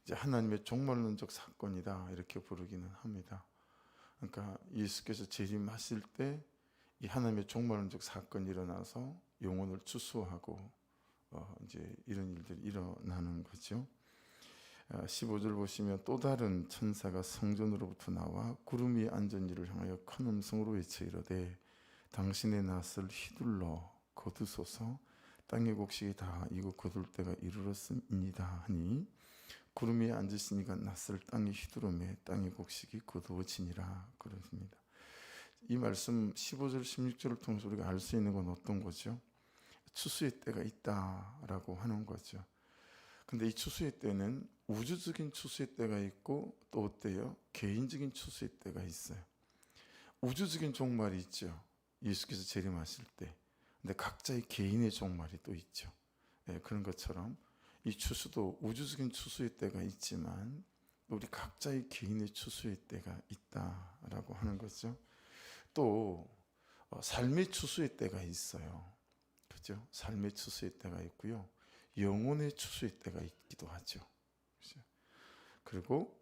이제 하나님의 종말론적 사건이다 이렇게 부르기는 합니다. 그러니까 예수께서 재림하실 때 이 하나님의 종말론적 사건이 일어나서 영혼을 추수하고 이제 이런 일들이 일어나는 거죠. 15절 보시면 또 다른 천사가 성전으로부터 나와 구름 위에 앉은 이를 향하여 큰 음성으로 외쳐 이르되 당신의 낫을 휘둘러 거두소서 땅의 곡식이 다 이고 거둘 때가 이르렀습니다 하니 구름 위에 앉으시니까 낫을 땅에 휘두르매 땅의 곡식이 거두어지니라 그러십니다. 이 말씀 15절 16절을 통해서 우리가 알 수 있는 건 어떤 거죠? 추수의 때가 있다라고 하는 거죠. 근데 이 추수의 때는 우주적인 추수의 때가 있고 또 어때요? 개인적인 추수의 때가 있어요. 우주적인 종말이 있죠. 예수께서 재림하실 때. 근데 각자의 개인의 종말이 또 있죠. 그런 것처럼 이 추수도 우주적인 추수의 때가 있지만 우리 각자의 개인의 추수의 때가 있다라고 하는 거죠. 또 삶의 추수의 때가 있어요. 그죠? 삶의 추수의 때가 있고요. 영혼의 추수의 때가 있기도 하죠. 그죠? 그리고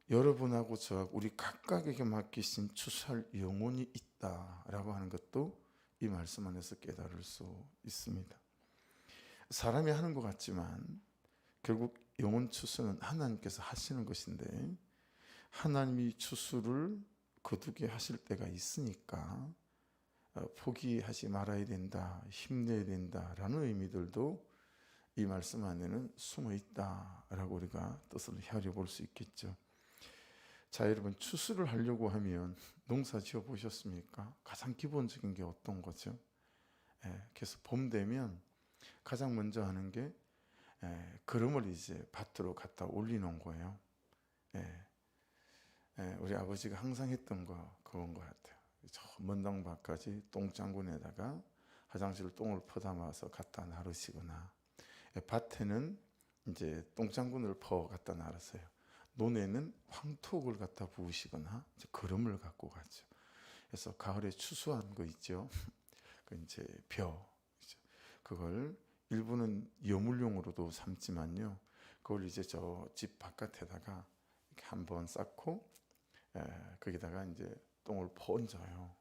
여러분하고 저하고 우리 각각에게 맡기신 추수할 영혼이 있다라고 하는 것도 이 말씀 안에서 깨달을 수 있습니다. 사람이 하는 것 같지만 결국 영혼 추수는 하나님께서 하시는 것인데 하나님이 추수를 거두게 하실 때가 있으니까 포기하지 말아야 된다, 힘내야 된다라는 의미들도 이 말씀 안에는 숨어 있다라고 우리가 뜻을 헤아려 볼 수 있겠죠. 자, 여러분 추수를 하려고 하면 농사 지어 보셨습니까? 가장 기본적인 게 어떤 거죠? 그래서 봄 되면 가장 먼저 하는 게 그름을 이제 밭으로 갖다 올리는 거예요. 우리 아버지가 항상 했던 거 그건 것 같아요. 저 먼 땅밭까지 똥장군에다가 화장실 똥을 퍼담아서 갖다 나르시거나 밭에는 이제 똥장군을 퍼 갖다 나르세요. 논에는 황토를 갖다 부으시거나 이제 거름을 갖고 가죠. 그래서 가을에 추수한 거 있죠. 그 이제 벼 그걸 일부는 여물용으로도 삼지만요. 그걸 이제 저 집 바깥에다가 이렇게 한번 쌓고 거기다가 이제 똥을 퍼얹어요.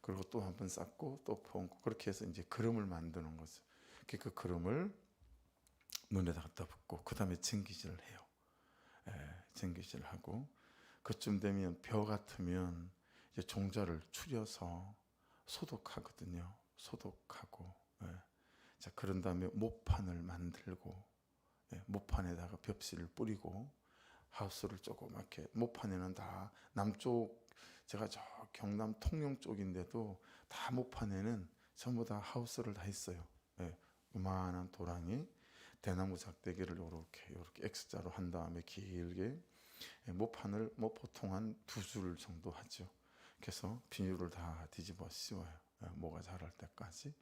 그리고 또 한 번 쌓고 또 퍼얹고 그렇게 해서 이제 거름을 만드는 거죠. 그 거름을 눈에다 갖다 붓고 그 다음에 쟁기질을 해요. 쟁기질을 하고 그쯤 되면 벼 같으면 이제 종자를 추려서 소독하거든요. 소독하고 자 그런 다음에 모판을 만들고 모판에다가 벽실을 뿌리고 하우스를 조그맣게 모판에는 다 남쪽 제가 저 경남 통영 쪽인데도 다 모판에는 전부 다 하우스를 다 했어요. 요만한 도랑이 대나무 작대기를 이렇게 X자로 한 다음에 길게 모판을 뭐 보통 한 2줄 정도 하죠. 그래서 비닐을 다 뒤집어 씌워요. 모가 자랄 때까지.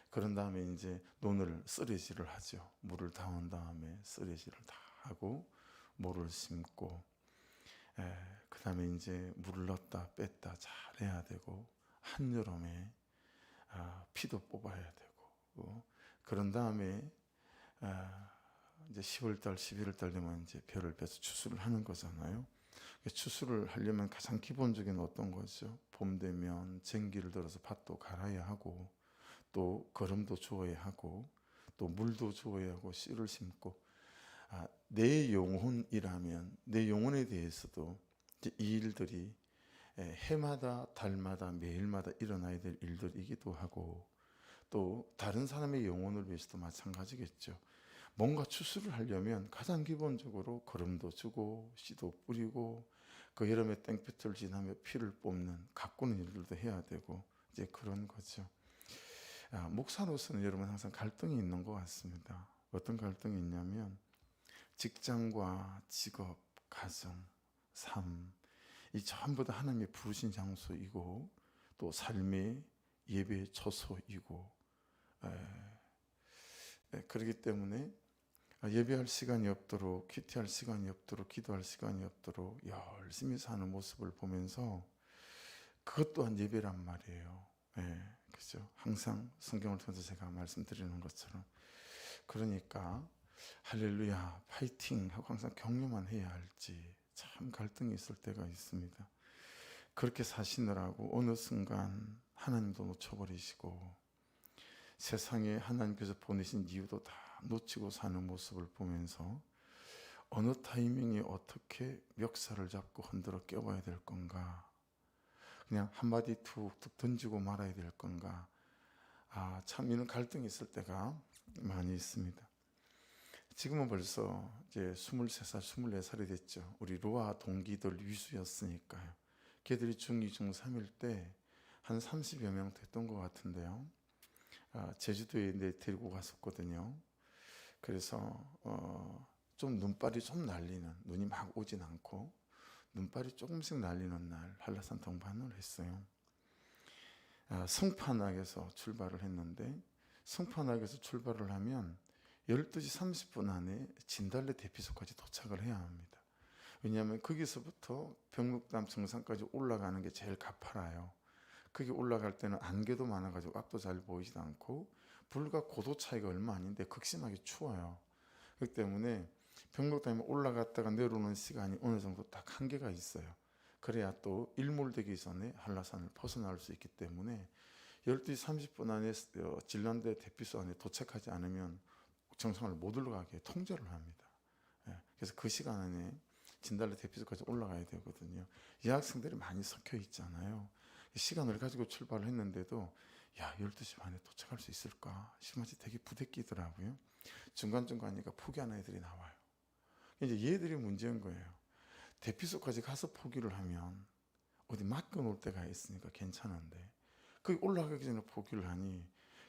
그런 다음에 이제 논을 쓰레질을 하죠. 물을 다운 다음에 쓰레질을 다 하고 모를 심고 그 다음에 이제 물을 넣었다 뺐다 잘 해야 되고 한여름에 피도 뽑아야 되고 그런 다음에 이제 10월달 11월달 되면 이제 벼를 빼서 추수를 하는 거잖아요. 추수를 하려면 가장 기본적인 어떤 거죠? 봄 되면 쟁기를 들어서 밭도 갈아야 하고 또 거름도 주어야 하고 또 물도 주어야 하고 씨를 심고 내 영혼이라면 내 영혼에 대해서도 이제 이 일들이 해마다 달마다 매일마다 일어나야 될 일들이기도 하고 또 다른 사람의 영혼을 위해서도 마찬가지겠죠. 뭔가 추수를 하려면 가장 기본적으로 거름도 주고 씨도 뿌리고 그 여름에 땡볕을 지나며 피를 뽑는 가꾸는 일들도 해야 되고 이제 그런 거죠. 목사로서는 여러분 항상 갈등이 있는 것 같습니다. 어떤 갈등이 있냐면 직장과 직업, 가정, 삶 이 전부 다 하나님의 부르신 장소이고 또 삶의 예배의 처소이고 그렇기 때문에 예배할 시간이 없도록 큐티할 시간이 없도록 기도할 시간이 없도록 열심히 사는 모습을 보면서 그것 또한 예배란 말이에요. 그죠? 항상 성경을 통해서 제가 말씀드리는 것처럼 그러니까 할렐루야 파이팅 하고 항상 격려만 해야 할지 참 갈등이 있을 때가 있습니다. 그렇게 사시느라고 어느 순간 하나님도 놓쳐버리시고 세상에 하나님께서 보내신 이유도 다 놓치고 사는 모습을 보면서 어느 타이밍에 어떻게 멱살을 잡고 흔들어 깨워야 될 건가, 그냥 한마디 툭툭 던지고 말아야 될 건가, 참 이런 갈등이 있을 때가 많이 있습니다. 지금은 벌써 이제 23살, 24살이 됐죠. 우리 로아 동기들 위수였으니까요. 걔들이 중2, 중3일 때 한 30여 명 됐던 것 같은데요. 제주도에 데리고 갔었거든요. 그래서 좀 눈발이 좀 날리는, 눈이 막 오진 않고 눈발이 조금씩 날리는 날 한라산 등반을 했어요. 성판악에서 출발을 했는데, 성판악에서 출발을 하면 12시 30분 안에 진달래 대피소까지 도착을 해야 합니다. 왜냐하면 거기서부터 병록담 정상까지 올라가는 게 제일 가파라요. 거기 올라갈 때는 안개도 많아가지고 앞도 잘 보이지도 않고 불과 고도 차이가 얼마 아닌데 극심하게 추워요. 그렇기 때문에 병록담에 올라갔다가 내려오는 시간이 어느 정도 딱 한계가 있어요. 그래야 또 일몰되기 전에 한라산을 벗어날 수 있기 때문에 12시 30분 안에 진달래 대피소 안에 도착하지 않으면 정상을 못 올라가게 통제를 합니다. 그래서 그 시간 안에 진달래 대피소까지 올라가야 되거든요. 여학생들이 많이 섞여 있잖아요. 시간을 가지고 출발을 했는데도 12시 반에 도착할 수 있을까 싶으면서 되게 부대끼더라고요. 중간중간이니까 포기하는 애들이 나와요. 이제 얘들이 문제인 거예요. 대피소까지 가서 포기를 하면 어디 맡겨놓을 데가 있으니까 괜찮은데 거기 올라가기 전에 포기를 하니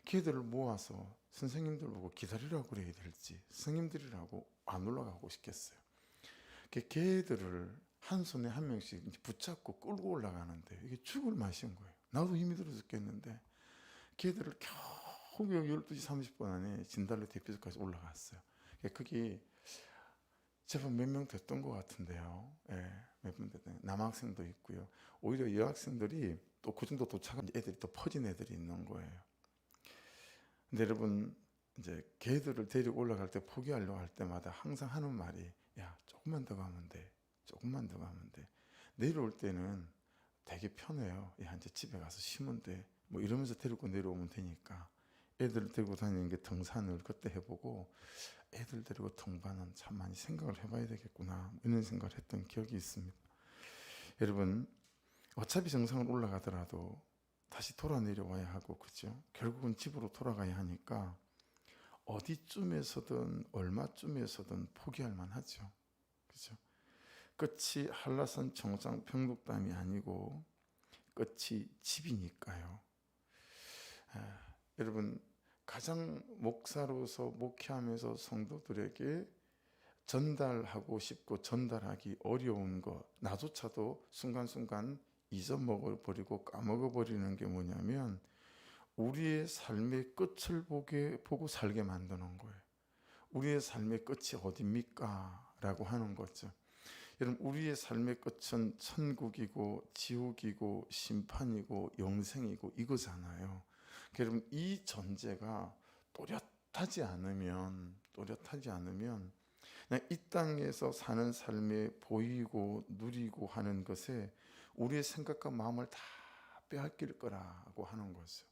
걔들을 모아서 선생님들 보고 기다리라고 그래야 될지 선생님들이라고 안 올라가고 싶겠어요. 걔들을 한 손에 한 명씩 붙잡고 끌고 올라가는데 이게 죽을 맛인 거예요. 나도 힘이 들어 죽겠는데 걔들을 겨우 12시 30분 안에 진달래 대피소까지 올라갔어요. 거기 제법 몇 명 됐던 것 같은데요. 몇 명 됐던 남학생도 있고요. 오히려 여학생들이 또 그 정도 도착한 애들이 또 퍼진 애들이 있는 거예요. 근데 여러분 이제 걔들을 데리고 올라갈 때 포기하려고 할 때마다 항상 하는 말이 조금만 더 가면 돼. 조금만 더 가면 돼. 내려올 때는 되게 편해요. 이제 집에 가서 쉬면 돼. 뭐 이러면서 데리고 내려오면 되니까. 애들 데리고 다니는 게 등산을 그때 해보고 애들 데리고 등반은 참 많이 생각을 해봐야 되겠구나 이런 생각을 했던 기억이 있습니다. 여러분 어차피 정상을 올라가더라도 다시 돌아 내려와야 하고 그죠? 결국은 집으로 돌아가야 하니까 어디쯤에서든 얼마쯤에서든 포기할 만하죠. 그죠? 끝이 한라산 정상 병록담이 아니고 끝이 집이니까요. 여러분 가장 목사로서 목회하면서 성도들에게 전달하고 싶고 전달하기 어려운 것, 나조차도 순간순간 잊어먹어버리고 까먹어버리는 게 뭐냐면 우리의 삶의 끝을 보고 살게 만드는 거예요. 우리의 삶의 끝이 어딥니까? 라고 하는 거죠. 여러분 우리의 삶의 끝은 천국이고 지옥이고 심판이고 영생이고 이거잖아요. 여러분 이 전제가 또렷하지 않으면 그냥 이 땅에서 사는 삶에 보이고 누리고 하는 것에 우리의 생각과 마음을 다 빼앗길 거라고 하는 거죠.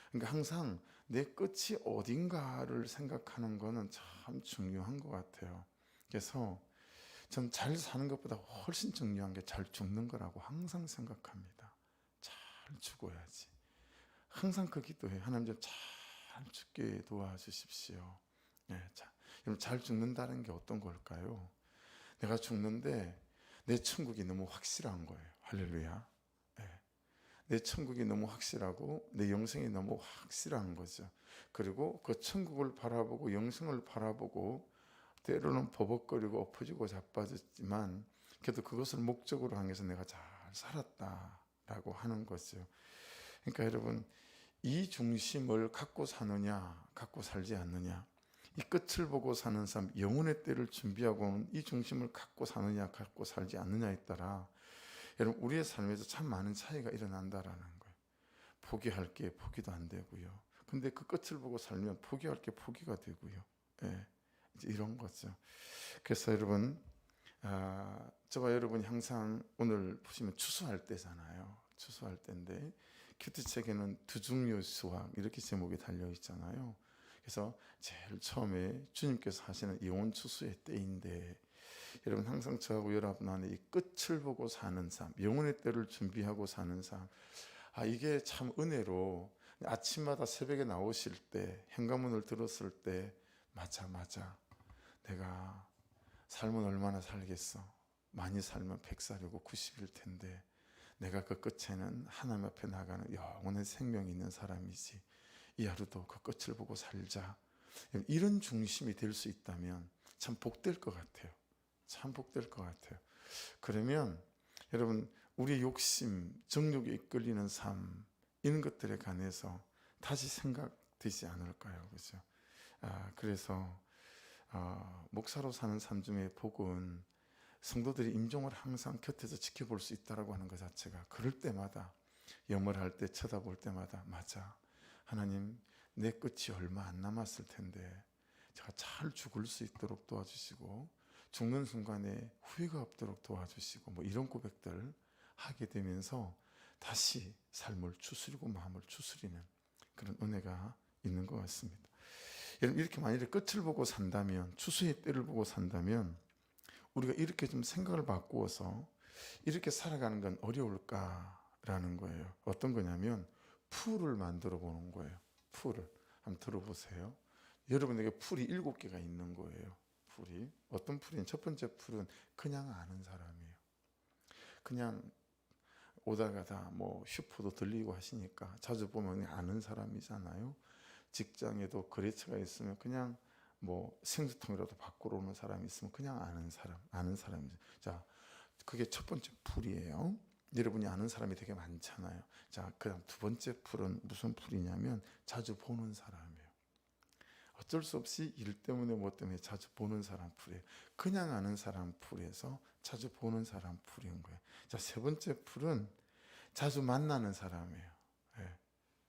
그러니까 항상 내 끝이 어딘가를 생각하는 거는 참 중요한 것 같아요. 그래서 전 잘 사는 것보다 훨씬 중요한 게 잘 죽는 거라고 항상 생각합니다. 잘 죽어야지. 항상 그 기도해. 하나님 좀 잘 죽게 도와주십시오. 잘 죽는다는 게 어떤 걸까요? 내가 죽는데 내 천국이 너무 확실한 거예요. 할렐루야. 내 천국이 너무 확실하고 내 영생이 너무 확실한 거죠. 그리고 그 천국을 바라보고 영생을 바라보고 때로는 버벅거리고 엎어지고 자빠졌지만 그래도 그것을 목적으로 향해서 내가 잘 살았다라고 하는 거죠. 그러니까 여러분 이 중심을 갖고 사느냐 갖고 살지 않느냐, 이 끝을 보고 사는 삶, 영혼의 때를 준비하고는 이 중심을 갖고 사느냐 갖고 살지 않느냐에 따라 여러분 우리의 삶에서 참 많은 차이가 일어난다라는 거예요. 포기할 게 포기도 안 되고요. 근데 그 끝을 보고 살면 포기할 게 포기가 되고요. 이제 이런 거죠. 그래서 여러분, 저와 여러분이 항상 오늘 보시면 추수할 때잖아요. 추수할 때인데 큐티책에는 두중요 수확 이렇게 제목이 달려 있잖아요. 그래서 제일 처음에 주님께서 하시는 영원 추수의 때인데, 여러분 항상 저하고 여러분 안에 이 끝을 보고 사는 삶, 영혼의 때를 준비하고 사는 삶, 이게 참 은혜로 아침마다 새벽에 나오실 때 현관문을 들었을 때 맞아 내가 삶은 얼마나 살겠어, 많이 살면 100살이고 90일 텐데 내가 그 끝에는 하나님 앞에 나가는 영원의 생명이 있는 사람이지, 이 하루도 그 끝을 보고 살자, 이런 중심이 될 수 있다면 참 복될 것 같아요. 참 복될 것 같아요. 그러면 여러분, 우리 욕심, 정욕에 이끌리는 삶, 이런 것들에 관해서 다시 생각되지 않을까요? 그죠? 그래서 목사로 사는 삶 중에 복은 성도들이 임종을 항상 곁에서 지켜볼 수 있다라고 하는 것 자체가, 그럴 때마다 염을 때 쳐다볼 때마다 맞아, 하나님 내 끝이 얼마 안 남았을 텐데 제가 잘 죽을 수 있도록 도와주시고 죽는 순간에 후회가 없도록 도와주시고, 뭐 이런 고백들 하게 되면서 다시 삶을 추스리고 마음을 추스리는 그런 은혜가 있는 것 같습니다. 여러분, 이렇게 만일에 끝을 보고 산다면, 추수의 때를 보고 산다면 우리가 이렇게 좀 생각을 바꾸어서 이렇게 살아가는 건 어려울까라는 거예요. 어떤 거냐면 풀을 만들어 보는 거예요. 풀을 한번 들어보세요. 여러분에게 풀이 7개가 있는 거예요. 풀이 어떤 풀이냐? 첫 번째 풀은 그냥 아는 사람이에요. 그냥 오다 가다 뭐 슈퍼도 들리고 하시니까 자주 보면 아는 사람이잖아요. 직장에도 거래처가 있으면 그냥 뭐 생수통이라도 바꾸러 오는 사람이 있으면 그냥 아는 사람이죠. 자, 그게 첫 번째 풀이에요. 여러분이 아는 사람이 되게 많잖아요. 자, 그다음 두 번째 풀은 무슨 풀이냐면 자주 보는 사람이에요. 어쩔 수 없이 일 때문에 뭐 때문에 자주 보는 사람 풀이에요. 그냥 아는 사람 풀에서 자주 보는 사람 풀인 거예요. 자, 세 번째 풀은 자주 만나는 사람이에요. 네,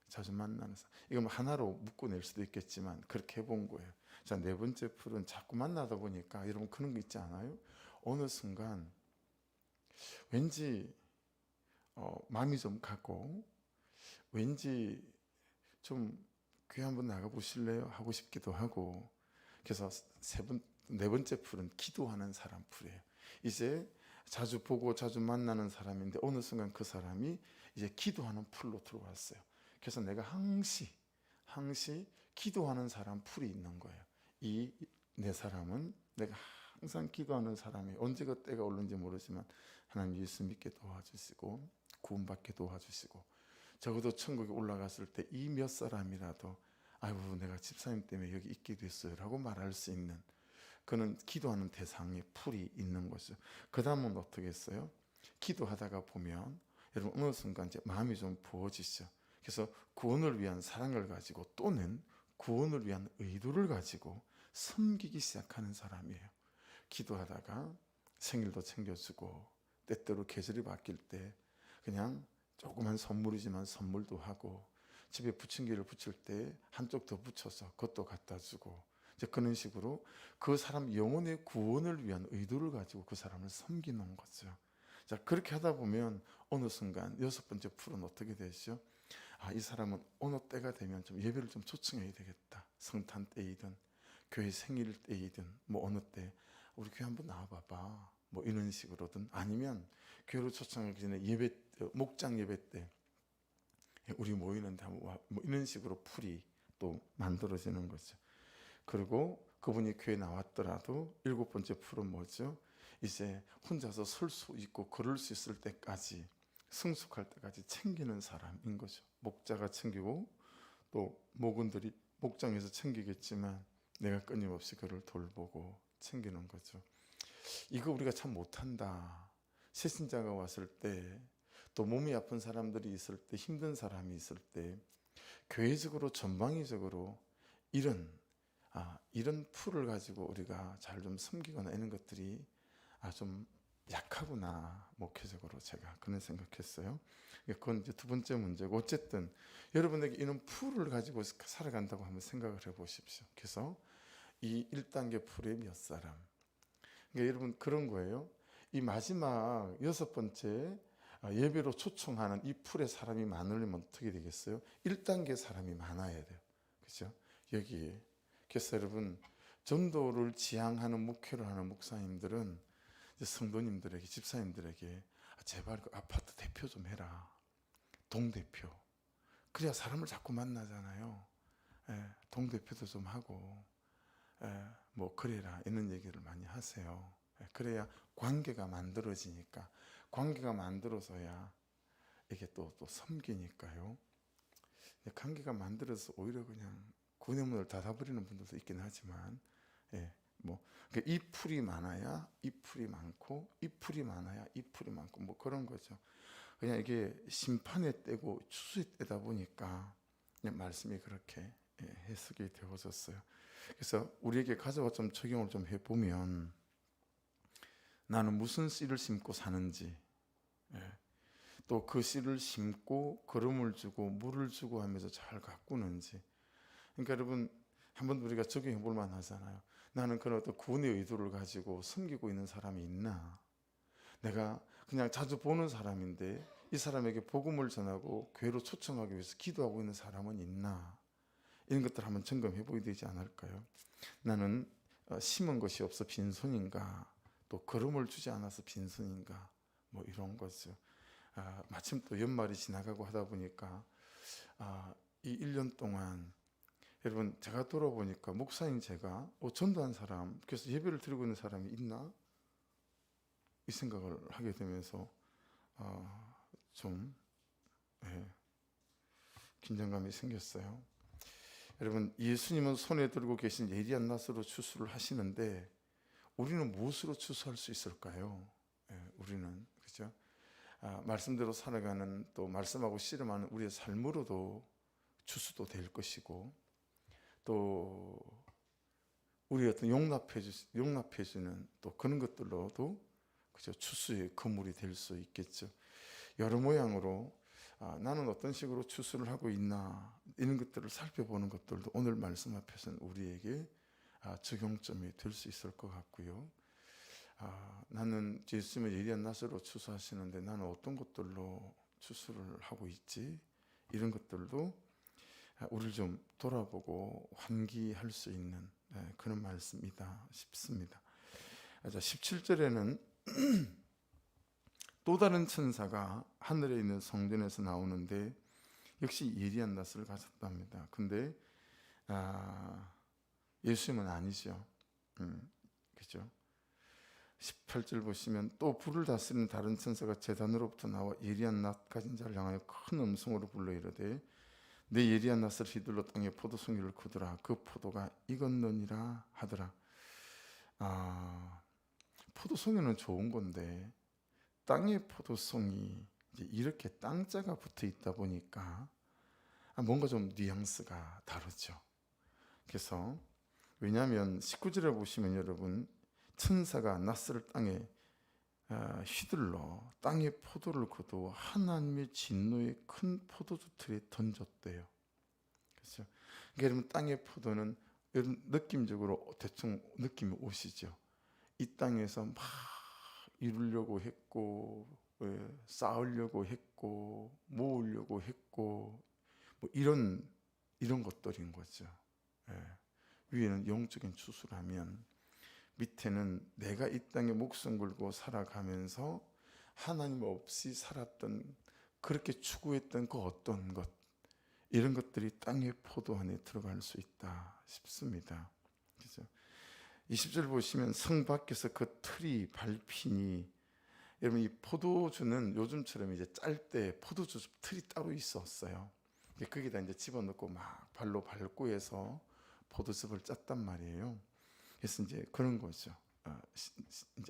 자주 만나는 사람. 이거 뭐 하나로 묶어낼 수도 있겠지만 그렇게 해본 거예요. 자, 네 번째 풀은 자꾸 만나다 보니까 여러분 그런 거 있지 않아요? 어느 순간 왠지 마음이 좀 가고, 왠지 좀 교회 한번 나가보실래요? 하고 싶기도 하고. 그래서 네 번째 풀은 기도하는 사람 풀이에요. 이제 자주 보고 자주 만나는 사람인데 어느 순간 그 사람이 이제 기도하는 풀로 들어왔어요. 그래서 내가 항시 기도하는 사람 풀이 있는 거예요. 이 네 사람은 내가 항상 기도하는 사람이, 언제 그 때가 오는지 모르지만 하나님 예수 믿게 도와주시고 구원받게 도와주시고, 적어도 천국에 올라갔을 때 이 몇 사람이라도 아이고 내가 집사님 때문에 여기 있게 됐어요 라고 말할 수 있는, 그는 기도하는 대상의 풀이 있는 거죠. 그 다음은 어떻게 했어요? 기도하다가 보면 여러분 어느 순간 이제 마음이 좀 부어지죠. 그래서 구원을 위한 사랑을 가지고 또는 구원을 위한 의도를 가지고 섬기기 시작하는 사람이에요. 기도하다가 생일도 챙겨주고, 때때로 계절이 바뀔 때 그냥 조그만 선물이지만 선물도 하고, 집에 부침개를 붙일 때 한쪽 더 붙여서 그것도 갖다 주고, 이제 그런 식으로 그 사람 영혼의 구원을 위한 의도를 가지고 그 사람을 섬기는 거죠. 자, 그렇게 하다 보면 어느 순간 여섯 번째 풀은 어떻게 되죠? 이 사람은 어느 때가 되면 좀 예배를 좀 초청해야 되겠다. 성탄 때이든 교회 생일 때이든 뭐 어느 때 우리 교회 한번 나와봐봐, 뭐 이런 식으로든, 아니면 교회로 초청하기 전에 예배, 목장 예배 때 우리 모이는데 한번 와, 뭐 이런 식으로 풀이 또 만들어지는 거죠. 그리고 그분이 교회 나왔더라도 일곱 번째 풀은 뭐죠? 이제 혼자서 설 수 있고 걸을 수 있을 때까지, 성숙할 때까지 챙기는 사람인 거죠. 목자가 챙기고 또 목원들이 목장에서 챙기겠지만 내가 끊임없이 그를 돌보고 챙기는 거죠. 이거 우리가 참 못한다. 새신자가 왔을 때, 또 몸이 아픈 사람들이 있을 때, 힘든 사람이 있을 때 교회적으로 전방위적으로 이런 풀을 가지고 우리가 잘 좀 섬기거나 이런 것들이 좀 약하구나, 목회적으로. 제가 그런 생각했어요. 그건 이제 두 번째 문제고, 어쨌든 여러분에게 이런 풀을 가지고 살아간다고 한번 생각을 해보십시오. 그래서 이 1단계 풀의 몇 사람. 그러니까 여러분 그런 거예요. 이 마지막 6번째 예배로 초청하는 이 풀의 사람이 많으려면 어떻게 되겠어요? 1단계 사람이 많아야 돼요. 그렇죠? 여기에. 그래서 여러분 전도를 지향하는 목회를 하는 목사님들은 성도님들에게, 집사님들에게 제발 그 아파트 대표 좀 해라. 동대표. 그래야 사람을 자꾸 만나잖아요. 동대표도 좀 하고 뭐 그래라 이런 얘기를 많이 하세요. 그래야 관계가 만들어지니까. 관계가 만들어져야 이게 또 섬기니까요. 관계가 만들어서 오히려 그냥 구내문을 닫아버리는 분들도 있긴 하지만 이 풀이 많아야 이 풀이 많고, 이 풀이 많아야 이 풀이 많고, 뭐 그런 거죠. 그냥 이게 심판의 때고 추수의 때다 보니까 그냥 말씀이 그렇게 해석이 되어졌어요. 그래서 우리에게 가져와 좀 적용을 좀 해보면, 나는 무슨 씨를 심고 사는지, 또 그 씨를 심고 거름을 주고 물을 주고 하면서 잘 가꾸는지. 그러니까 여러분 한번 우리가 적용해 볼 만하잖아요. 나는 그런 어떤 구원의 의도를 가지고 섬기고 있는 사람이 있나? 내가 그냥 자주 보는 사람인데 이 사람에게 복음을 전하고 교회로 초청하기 위해서 기도하고 있는 사람은 있나? 이런 것들 한번 점검해 보게 되지 않을까요? 나는 심은 것이 없어 빈손인가? 또 거름을 주지 않아서 빈손인가? 뭐 이런 거죠. 마침 또 연말이 지나가고 하다 보니까 이 1년 동안 여러분 제가 돌아보니까 목사인 제가 전도한 사람, 그래서 예배를 드리고 있는 사람이 있나? 이 생각을 하게 되면서 좀 긴장감이 생겼어요. 여러분 예수님은 손에 들고 계신 예리한 낫으로 추수를 하시는데 우리는 무엇으로 추수할 수 있을까요? 우리는 그렇죠? 말씀대로 살아가는, 또 말씀하고 씨름하는 우리의 삶으로도 추수도 될 것이고, 또 우리 어떤 용납해주는 또 그런 것들로도 그죠? 추수의 그물이 될 수 있겠죠. 여러 모양으로 나는 어떤 식으로 추수를 하고 있나, 이런 것들을 살펴보는 것들도 오늘 말씀 앞에서는 우리에게 적용점이 될 수 있을 것 같고요. 나는 예수님의 예리한 낫으로 추수하시는데 나는 어떤 것들로 추수를 하고 있지? 이런 것들도 우리를 좀 돌아보고 환기할 수 있는 그런 말씀이다 싶습니다. 17절에는 또 다른 천사가 하늘에 있는 성전에서 나오는데 역시 예리한 낫을 가졌답니다. 근데 예수님은 아니죠. 그렇죠? 18절 보시면 또 불을 다스리는 다른 천사가 제단으로부터 나와 예리한 낫 가진 자를 향하여 큰 음성으로 불러 이르되 내 예리한 낫을 휘둘러 땅에 포도송이를 거두라. 그 포도가 익었느니라 하더라. 포도송이는 좋은 건데 땅의 포도송이 이렇게 땅자가 붙어 있다 보니까 뭔가 좀 뉘앙스가 다르죠. 그래서 왜냐하면 19절에 보시면 여러분 천사가 낫을 땅에 휘둘러 땅에 포도를 거두어 하나님의 진노의 큰 포도주 틀에 던졌대요. 그렇죠? 그러니까 여러분 땅의 포도는 여러분 느낌적으로 대충 느낌이 오시죠. 이 땅에서 막 이루려고 했고 쌓으려고 했고 모으려고 했고 뭐 이런 것들인 거죠. 위에는 영적인 추수라면 밑에는 내가 이 땅에 목숨 걸고 살아가면서 하나님 없이 살았던, 그렇게 추구했던 그 어떤 것, 이런 것들이 땅의 포도 안에 들어갈 수 있다 싶습니다. 그렇죠? 20절 보시면 성 밖에서 그 틀이 밟히니, 여러분 이 포도주는 요즘처럼 이제 짤 때 포도주 틀이 따로 있었어요. 거기다 이제 집어넣고 막 발로 밟고 해서 포도즙을 짰단 말이에요. 그래서 이제 그런 거죠.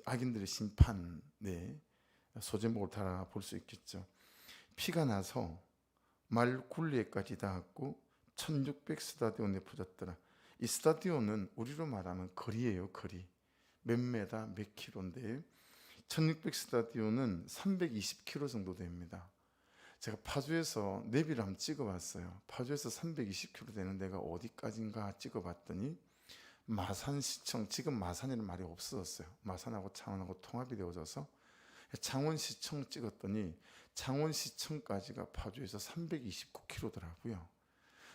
악인들의 심판의 소제목을 달아볼 수 있겠죠. 피가 나서 말 굴레까지 닿았고 1600 스타디온에 퍼졌더라. 이 스타디온은 우리로 말하면 거리예요. 거리. 몇 메다 몇 킬로인데 1600 스타디온은 320km 정도 됩니다. 제가 파주에서 내비를 한번 찍어봤어요. 파주에서 320km 되는 데가 어디까지인가 찍어봤더니 마산시청, 지금 마산이라는 말이 없어졌어요. 마산하고 창원하고 통합이 되어져서 창원시청 찍었더니 창원시청까지가 파주에서 329km더라고요.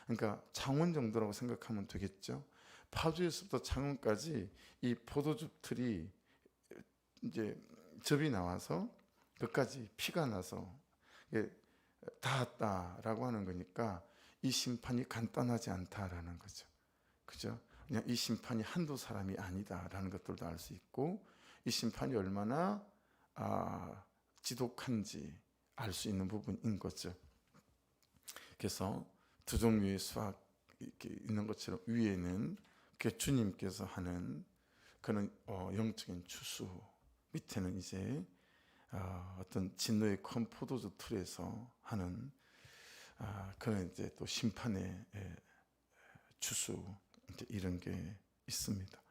그러니까 창원 정도라고 생각하면 되겠죠. 파주에서부터 창원까지 이 포도즙 틀이 이제 접이 나와서 끝까지 피가 나서 닿았다라고 하는 거니까 이 심판이 간단하지 않다라는 거죠. 그죠? 그냥 이 심판이 한두 사람이 아니다라는 것들도 알 수 있고, 이 심판이 얼마나 지독한지 알 수 있는 부분인 거죠. 그래서 두 종류의 수학 이렇게 있는 것처럼 위에는 주님께서 하는 그런 영적인 추수, 밑에는 이제 어떤 진노의 큰 포도주 틀에서 하는 그런 이제 또 심판의 추수, 이제 이런 게 있습니다.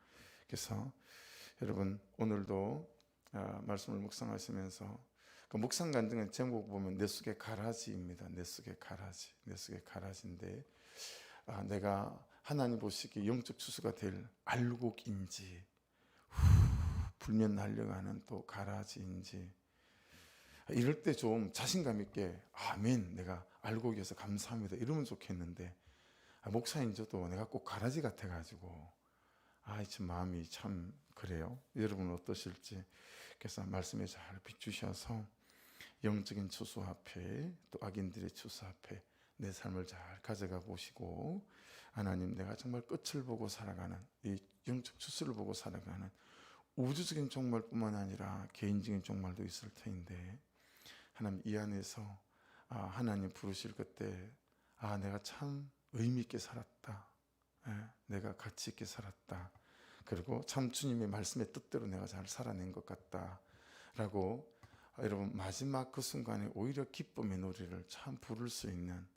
그래서 여러분 오늘도 말씀을 묵상하시면서 그 묵상 간증의 제목 보면 내 속의 가라지입니다. 내 속의 가라지, 내 속의 가라지인데 내가 하나님 보시기에 영적 추수가 될 알곡인지 불면 날려가는 또 가라지인지, 이럴 때 좀 자신감 있게 아멘, 내가 알곡이어서 감사합니다 이러면 좋겠는데, 목사인 저도 내가 꼭 가라지 같아가지고 참 마음이 참 그래요. 여러분 어떠실지. 그래서 말씀에 잘 비추셔서 영적인 추수 앞에 또 악인들의 추수 앞에 내 삶을 잘 가져가 보시고, 하나님 내가 정말 끝을 보고 살아가는 이 영적 추수를 보고 살아가는 우주적인 종말뿐만 아니라 개인적인 종말도 있을 텐데, 하나님 이 안에서 하나님 부르실 그때 내가 참 의미 있게 살았다, 내가 가치 있게 살았다, 그리고 참 주님의 말씀의 뜻대로 내가 잘 살아낸 것 같다 라고 여러분 마지막 그 순간에 오히려 기쁨의 노래를 참 부를 수 있는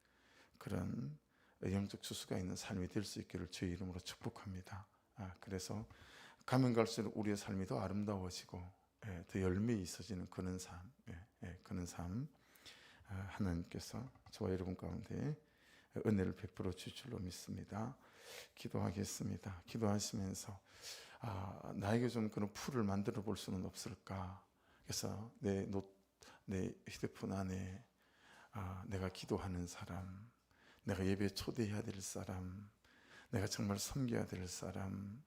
그런 영적 추수가 있는 삶이 될 수 있기를 주의 이름으로 축복합니다. 그래서 가면 갈수록 우리의 삶이 더 아름다워지고 더 열매 있어지는 그런 삶, 그런 삶 하나님께서 저와 여러분 가운데 은혜를 베풀어 주실 줄로 믿습니다. 기도하겠습니다. 기도하시면서 나에게 좀 그런 풀을 만들어 볼 수는 없을까? 그래서 내 휴대폰 안에 내가 기도하는 사람, 내가 예배에 초대해야 될 사람, 내가 정말 섬겨야 될 사람,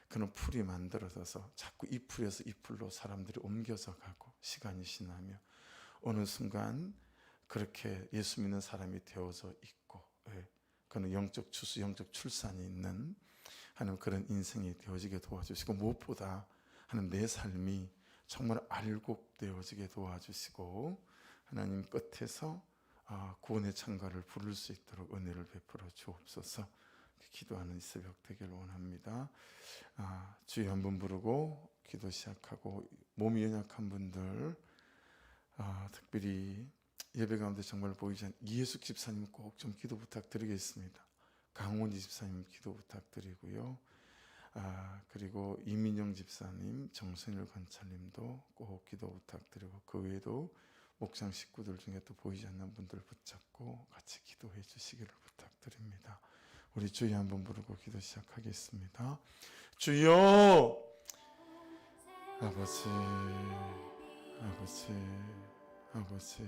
그런 풀이 만들어져서 자꾸 이 풀에서 이 풀로 사람들이 옮겨져 가고 시간이 지나며 어느 순간 그렇게 예수 믿는 사람이 되어져 있고, 그는 영적 추수, 영적 출산이 있는 하는 그런 인생이 되어지게 도와주시고, 무엇보다 하는 내 삶이 정말 알곡되어지게 도와주시고, 하나님 끝에서 구원의 창가를 부를 수 있도록 은혜를 베풀어 주옵소서. 기도하는 이 새벽 되기를 원합니다. 주여 한번 부르고 기도 시작하고, 몸이 연약한 분들, 특별히 예배 가운데 정말 보이지 않는 이예숙 집사님 꼭 좀 기도 부탁드리겠습니다. 강원지 집사님 기도 부탁드리고요. 그리고 이민영 집사님, 정선일 관찰님도 꼭 기도 부탁드리고, 그 외에도 목장 식구들 중에 또 보이지 않는 분들 붙잡고 같이 기도해 주시기를 부탁드립니다. 우리 주여 한번 부르고 기도 시작하겠습니다. 주여, 아버지, 아버지, 아버지.